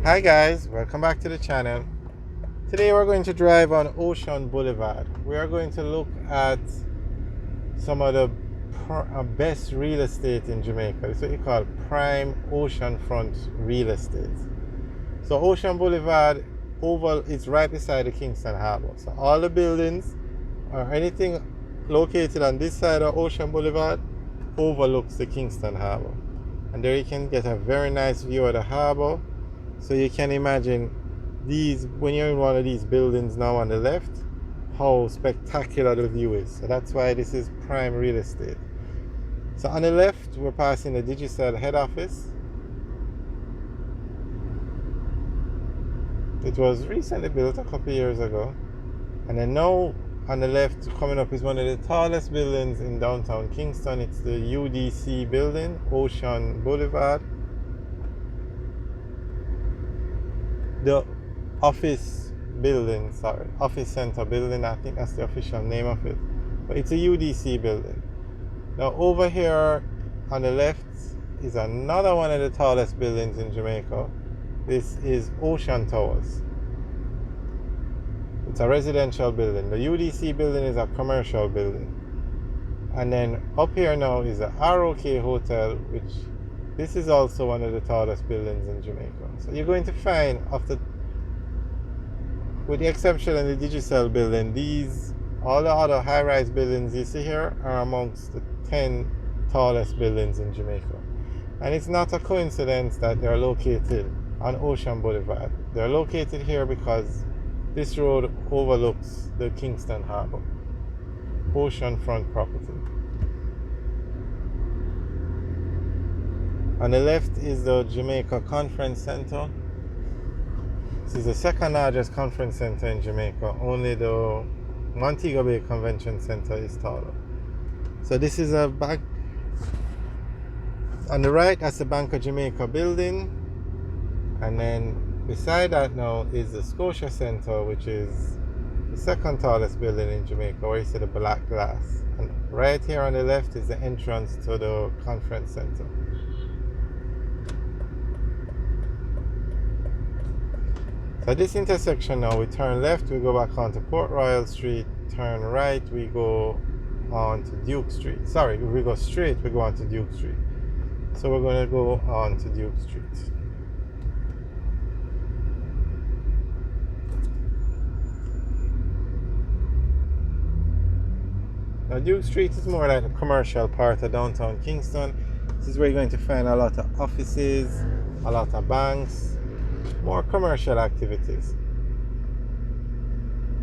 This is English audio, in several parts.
Hi guys, welcome back to the channel. Today we're going to drive on Ocean Boulevard. We are going to look at some of the best real estate in Jamaica. It's what you call prime oceanfront real estate. So Ocean Boulevard is right beside the Kingston Harbor. So all the buildings or anything located on this side of Ocean Boulevard overlooks the Kingston Harbor. And there you can get a very nice view of the harbor. So you can imagine when you're in one of these buildings now on the left, how spectacular the view is. So that's why this is prime real estate. So on the left, we're passing the Digicel head office. It was recently built a couple years ago. And then now on the left coming up is one of the tallest buildings in downtown Kingston. It's the UDC building, Ocean Boulevard. The office center building, I think that's the official name of it. But it's a UDC building. Now over here on the left is another one of the tallest buildings in Jamaica. This is Ocean Towers. It's a residential building. The UDC building is a commercial building. And then up here now is the ROK Hotel, which this is also one of the tallest buildings in Jamaica. So you're going to find, with the exception of the Digicel building, all the other high-rise buildings you see here are amongst the 10 tallest buildings in Jamaica. And it's not a coincidence that they're located on Ocean Boulevard. They're located here because this road overlooks the Kingston Harbor, oceanfront property. On the left is the Jamaica Conference Center. This is the second largest conference center in Jamaica. Only the Montego Bay Convention Center is taller. So this is a bank. On the right, that's the Bank of Jamaica building. And then beside that now is the Scotia Center, which is the second tallest building in Jamaica, where you see the black glass. And right here on the left is the entrance to the conference center. So this intersection now, we turn left, we go back onto Port Royal Street, turn right, we go on to Duke Street. Sorry, we go straight, we go on to Duke Street. So we're going to go on to Duke Street. Now Duke Street is more like the commercial part of downtown Kingston. This is where you're going to find a lot of offices, a lot of banks, more commercial activities.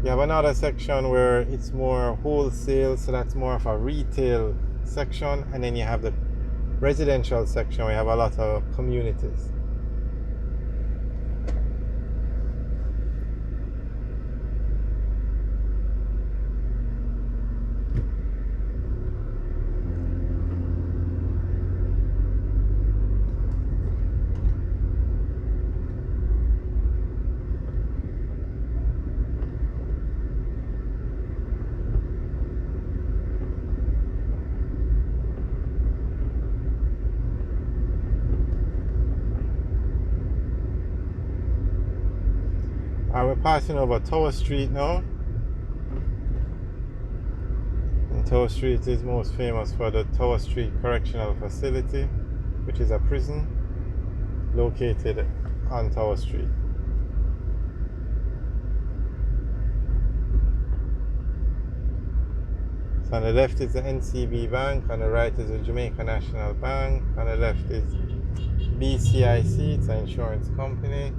You have another section where it's more wholesale, so that's more of a retail section, and then you have the residential section where you have a lot of communities. We're passing over Tower Street now. And Tower Street is most famous for the Tower Street Correctional Facility, which is a prison located on Tower Street. So on the left is the NCB Bank, on the right is the Jamaica National Bank, on the left is BCIC, it's an insurance company.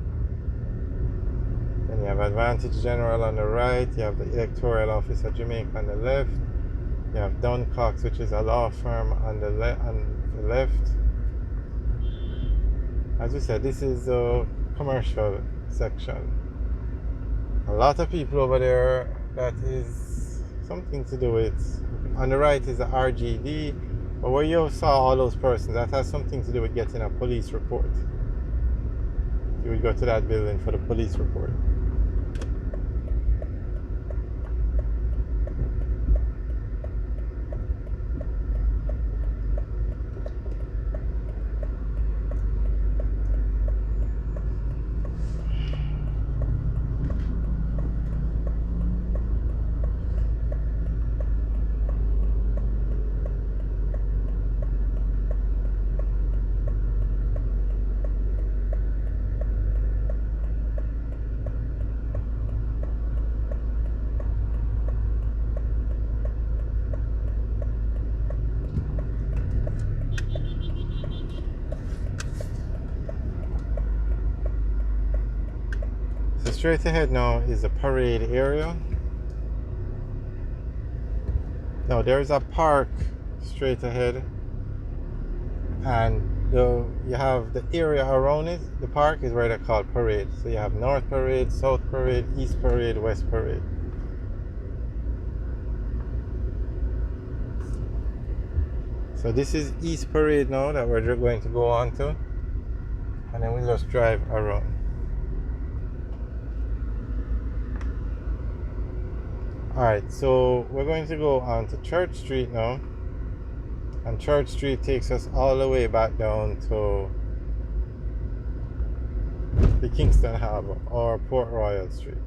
Then you have Advantage General on the right, you have the Electoral Office of Jamaica on the left, you have Duncox, which is a law firm on the left. As we said, this is the commercial section. A lot of people over there, that is something to do with. On the right is the RGD, but where you saw all those persons, that has something to do with getting a police report. You would go to that building for the police report. So straight ahead now is the parade area. Now there's a park straight ahead, and you have the area around it. The park is where they're called parade. So you have North Parade, South Parade, East Parade, West Parade. So this is East Parade now that we're going to go on to, and then we'll just drive around. Alright, so we're going to go on to Church Street now, and Church Street takes us all the way back down to the Kingston Harbour, or Port Royal Street.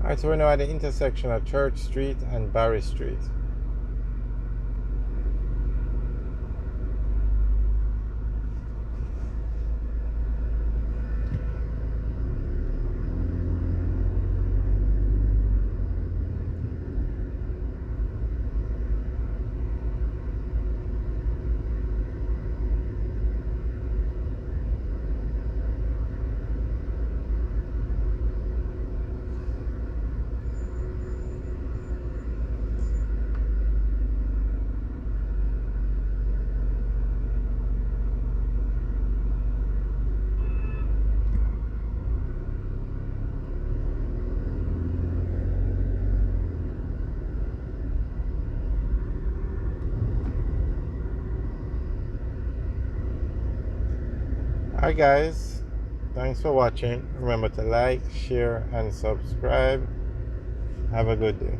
Alright, so we're now at the intersection of Church Street and Barry Street. Alright guys, thanks for watching. Remember to like, share and subscribe. Have a good day.